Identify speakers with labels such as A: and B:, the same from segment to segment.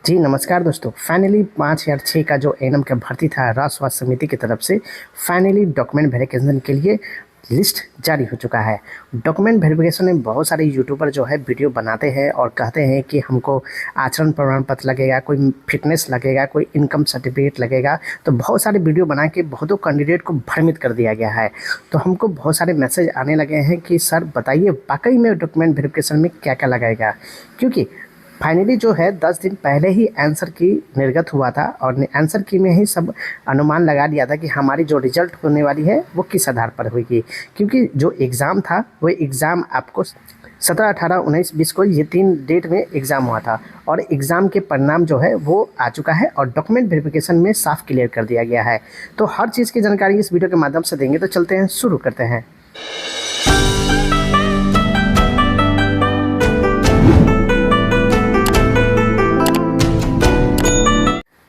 A: जी नमस्कार दोस्तों। फाइनली 5,006 का जो एएनएम का भर्ती था राज्य स्वास्थ्य समिति की तरफ से फाइनली डॉक्यूमेंट वेरिफिकेशन के लिए लिस्ट जारी हो चुका है। डॉक्यूमेंट वेरिफिकेशन में बहुत सारे यूट्यूबर जो है वीडियो बनाते हैं और कहते हैं कि हमको आचरण प्रमाण पत्र लगेगा, कोई फिटनेस लगेगा, कोई इनकम सर्टिफिकेट लगेगा। तो बहुत सारे वीडियो बना के बहुतों कैंडिडेट को भ्रमित कर दिया गया है। तो हमको बहुत सारे मैसेज आने लगे हैं कि सर बताइए वाकई में डॉक्यूमेंट वेरिफिकेशन में क्या क्या लगेगा, क्योंकि फाइनली जो है 10 दिन पहले ही आंसर की निर्गत हुआ था और आंसर की में ही सब अनुमान लगा लिया था कि हमारी जो रिजल्ट होने वाली है वो किस आधार पर होगी। क्योंकि जो एग्ज़ाम था वो एग्ज़ाम आपको 17, 18, 19, 20 को ये 3 डेट में एग्ज़ाम हुआ था और एग्ज़ाम के परिणाम जो है वो आ चुका है और डॉक्यूमेंट वेरिफिकेशन में साफ क्लियर कर दिया गया है। तो हर चीज़ की जानकारी इस वीडियो के माध्यम से देंगे। तो चलते हैं, शुरू करते हैं।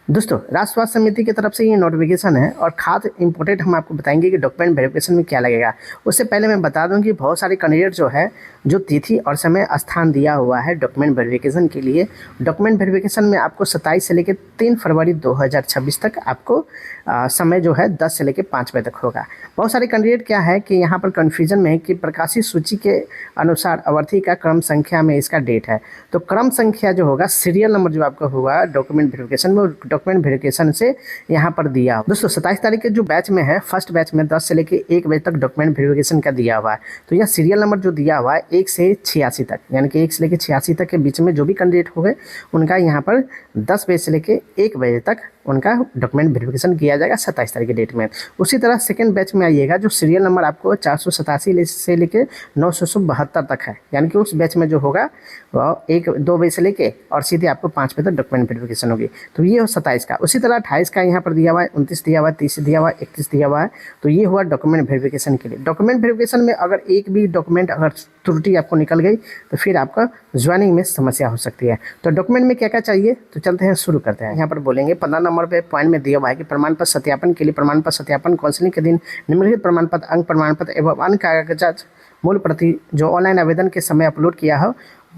A: दोस्तों, राज्य स्वास्थ्य समिति की तरफ से ये नोटिफिकेशन है और खास इंपॉर्टेंट हम आपको बताएंगे कि डॉक्यूमेंट वेरिफिकेशन में क्या लगेगा। उससे पहले मैं बता दूं कि बहुत सारे कैंडिडेट जो है जो तिथि और समय स्थान दिया हुआ है डॉक्यूमेंट वेरिफिकेशन के लिए। डॉक्यूमेंट वेरिफिकेशन में आपको 27 से लेकर 3 फरवरी 2026 तक आपको समय जो है 10 से लेकर 5 बजे तक होगा। बहुत सारे कैंडिडेट क्या है कि यहाँ पर कन्फ्यूजन में है कि प्रकाशित सूची के अनुसार अवधि का क्रम संख्या में इसका डेट है। तो क्रम संख्या जो होगा, सीरियल नंबर जो आपका होगा डॉक्यूमेंट वेरिफिकेशन में, डॉक्यूमेंट वेरिफिकेशन से यहाँ पर दिया। दोस्तों 27 तारीख के जो बैच में है, फर्स्ट बैच में 10 से लेकर 1 बजे तक डॉक्यूमेंट वेरिफिकेशन का दिया हुआ है। तो यह सीरियल नंबर जो दिया हुआ है 1 से 86 तक, यानी कि 1 से लेकर 86 तक के बीच में जो भी कैंडिडेट हो गए उनका यहाँ पर 10 बजे से लेकर 1 बजे तक उनका डॉक्यूमेंट वेरिफिकेशन किया जाएगा 27 तारीख के डेट में। उसी तरह सेकंड बैच में आइएगा जो सीरियल नंबर आपको 487 से लेकर 972 तक है, यानी कि उस बैच में जो होगा वो 1-2 बजे से लेके और सीधे आपको 5 बजे तक डॉक्यूमेंट वेरिफिकेशन होगी। तो ये हो 27 का। उसी तरह 28 का यहाँ पर दिया हुआ है, 29 दिया हुआ है, 30 दिया हुआ है, 31 दिया हुआ है। तो ये हुआ डॉक्यूमेंट वेरिफिकेशन के लिए। डॉक्यूमेंट वेरिफिकेशन में अगर एक भी डॉक्यूमेंट अगर त्रुटि आपको निकल गई तो फिर आपका ज्वाइनिंग में समस्या हो सकती है। तो डॉक्यूमेंट में क्या क्या चाहिए, तो चलते हैं, शुरू करते हैं। यहाँ पर बोलेंगे 15 नंबर पे पॉइंट में दिया हुआ है कि प्रमाण पत्र सत्यापन के लिए प्रमाण पत्र सत्यापन काउंसलिंग के दिन निम्नलिखित प्रमाण पत्र, अंक प्रमाण पत्र एवं अन्य कागजात मूल प्रति जो ऑनलाइन आवेदन के समय अपलोड किया है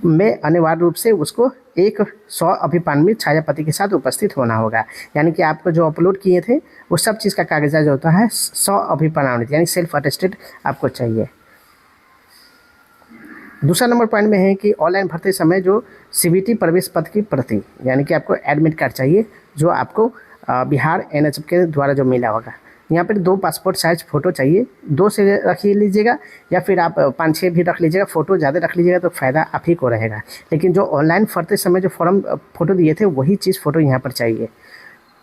A: में अनिवार्य रूप से उसको एक 100 अभिपान्वित छायापति के साथ उपस्थित होना होगा। यानी कि आपको जो अपलोड किए थे वो सब चीज़ का कागजात जो होता है 100 अभिपान्वित यानी सेल्फ अटेस्टेड आपको चाहिए। दूसरा नंबर पॉइंट में है कि ऑनलाइन भरते समय जो सीबीटी प्रवेश पत्र की प्रति, यानी कि आपको एडमिट कार्ड चाहिए जो आपको बिहार एनएचएम के द्वारा जो मिला होगा। यहाँ पर 2 पासपोर्ट साइज फ़ोटो चाहिए, 2 से रख लीजिएगा या फिर आप 5-6 भी रख लीजिएगा। फ़ोटो ज़्यादा रख लीजिएगा तो फ़ायदा आप ही को रहेगा। लेकिन जो ऑनलाइन भरते समय जो फॉर्म फ़ोटो दिए थे वही चीज़ फ़ोटो यहाँ पर चाहिए।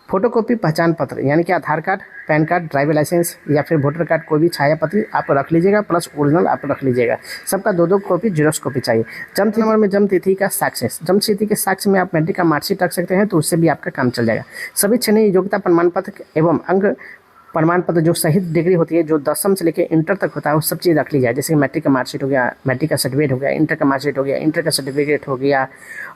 A: फोटोकॉपी पहचान पत्र, यानी कि Aadhaar card, PAN card, driver licence या फिर वोटर कार्ड कोई भी छायापति आप रख लीजिएगा, प्लस ओरिजिनल आप रख लीजिएगा। सबका 2-2 कॉपी, जीरोक्स कॉपी चाहिए। जन्म नंबर में जन्म तिथि का साक्ष्य, जन्म तिथि के साक्ष्य में आप मैट्रिक का मार्कशीट रख सकते हैं, तो उससे भी आपका काम चल जाएगा। सभी क्षणीय योग्यता प्रमाण पत्र एवं अंग प्रमाण पत्र जो सहित डिग्री होती है जो 10वीं से लेकर इंटर तक होता है वो सब चीज़ रख ली जाए। जैसे मैट्रिक का मार्कशीट हो गया, मैट्रिक का सर्टिफिकेट हो गया, इंटर का मार्कशीट हो गया, इंटर का सर्टिफिकेट हो गया,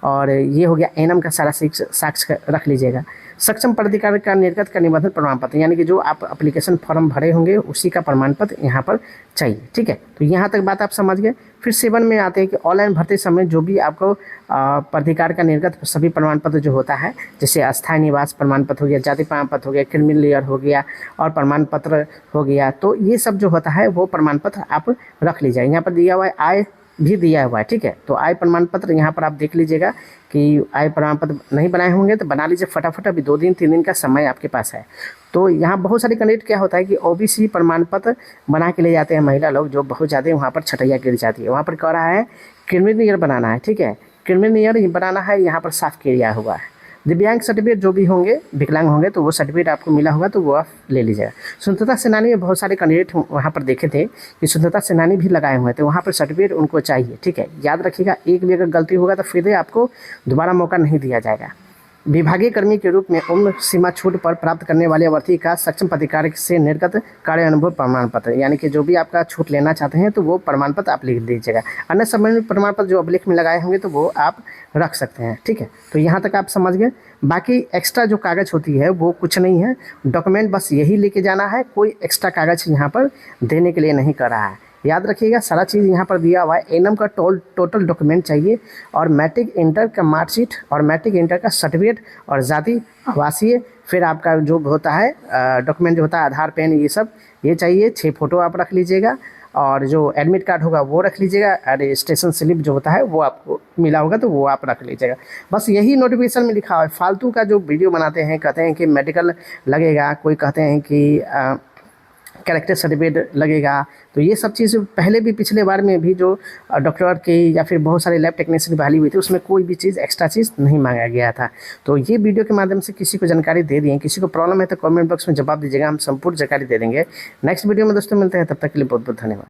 A: और ये हो गया एएनएम का सारा साक्ष्य रख लीजिएगा। सक्षम पदाधिकारी का निर्गत का निबंधन प्रमाण पत्र, यानी कि जो आप एप्लीकेशन फॉर्म भरे होंगे उसी का प्रमाण पत्र यहाँ पर चाहिए। ठीक है, तो यहाँ तक बात आप समझ गए। फिर 7 में आते हैं कि ऑनलाइन भरते समय जो भी आपको प्राधिकार का निर्गत सभी प्रमाण पत्र जो होता है, जैसे अस्थायी निवास प्रमाण पत्र हो गया, जाति प्रमाण पत्र हो गया, क्रिमिनल लेयर हो गया और प्रमाण पत्र हो गया, तो ये सब जो होता है वो प्रमाण पत्र आप रख लीजिए। यहाँ पर दिया हुआ है आय भी दिया हुआ है। ठीक है, तो आय प्रमाण पत्र यहाँ पर आप देख लीजिएगा कि आय प्रमाण पत्र नहीं बनाए होंगे तो बना लीजिए फटाफट, अभी 2 दिन 3 दिन का समय आपके पास है। तो यहाँ बहुत सारे कैंडिडेट क्या होता है कि ओबीसी प्रमाण पत्र बना के ले जाते हैं महिला लोग, जो बहुत ज़्यादा वहाँ पर छटैया गिर जाती है। वहाँ पर कह रहा है क्रिमिनल ईयर बनाना है। ठीक है, क्रिमिनल ईयर बनाना है, यहाँ पर साफ किया हुआ है। दिव्यांग सर्टिफिकेट जो भी होंगे, विकलांग होंगे, तो वो सर्टिफिकेट आपको मिला होगा तो वो आप ले लीजिएगा। स्वतंत्रता सेनानी में बहुत सारे कैंडिडेट वहाँ पर देखे थे कि स्वतंत्रता सेनानी भी लगाए हुए थे, वहाँ पर सर्टिफिकेट उनको चाहिए। ठीक है, याद रखिएगा, एक भी अगर गलती होगा तो फिर आपको दोबारा मौका नहीं दिया जाएगा। विभागीय कर्मी के रूप में उम्र सीमा छूट पर प्राप्त करने वाले अभ्यर्थी का सक्षम पदाधिकारी से निर्गत कार्य अनुभव प्रमाण पत्र, यानी कि जो भी आपका छूट लेना चाहते हैं तो वो प्रमाण पत्र आप लिख दीजिएगा। अन्य संबंधित प्रमाण पत्र जो अभिलेख में लगाए होंगे तो वो आप रख सकते हैं। ठीक है, तो यहाँ तक आप समझ गए। बाकी एक्स्ट्रा जो कागज़ होती है वो कुछ नहीं है, डॉक्यूमेंट बस यही लेके जाना है, कोई एक्स्ट्रा कागज़ यहाँ पर देने के लिए नहीं कर रहा है। याद रखिएगा सारा चीज़ यहाँ पर दिया हुआ है। एनम का टोटल डॉक्यूमेंट चाहिए और मैट्रिक इंटर का मार्कशीट और मैट्रिक इंटर का सर्टिफिकेट और जाति आवासीय, फिर आपका जो होता है डॉक्यूमेंट जो होता है आधार पेन ये सब ये चाहिए। 6 फ़ोटो आप रख लीजिएगा और जो एडमिट कार्ड होगा वो रख लीजिएगा। रजिस्ट्रेशन स्लिप जो होता है वो आपको मिला होगा तो वो आप रख लीजिएगा। बस यही नोटिफिकेशन में लिखा हुआ है। फालतू का जो वीडियो बनाते हैं, कहते हैं कि मेडिकल लगेगा, कोई कहते हैं कि कैरेक्टर सर्टिफिकेट लगेगा, तो ये सब चीज़ पहले भी पिछले बार में भी जो डॉक्टर की या फिर बहुत सारे लैब टेक्नीशियन की बहाली हुई थी उसमें कोई भी चीज़ एक्स्ट्रा चीज़ नहीं मांगा गया था। तो ये वीडियो के माध्यम से किसी को जानकारी दे दी है, किसी को प्रॉब्लम है तो कमेंट बॉक्स में जवाब दीजिएगा, हम संपूर्ण जानकारी दे देंगे। नेक्स्ट वीडियो में दोस्तों मिलते हैं, तब तक के लिए बहुत बहुत धन्यवाद।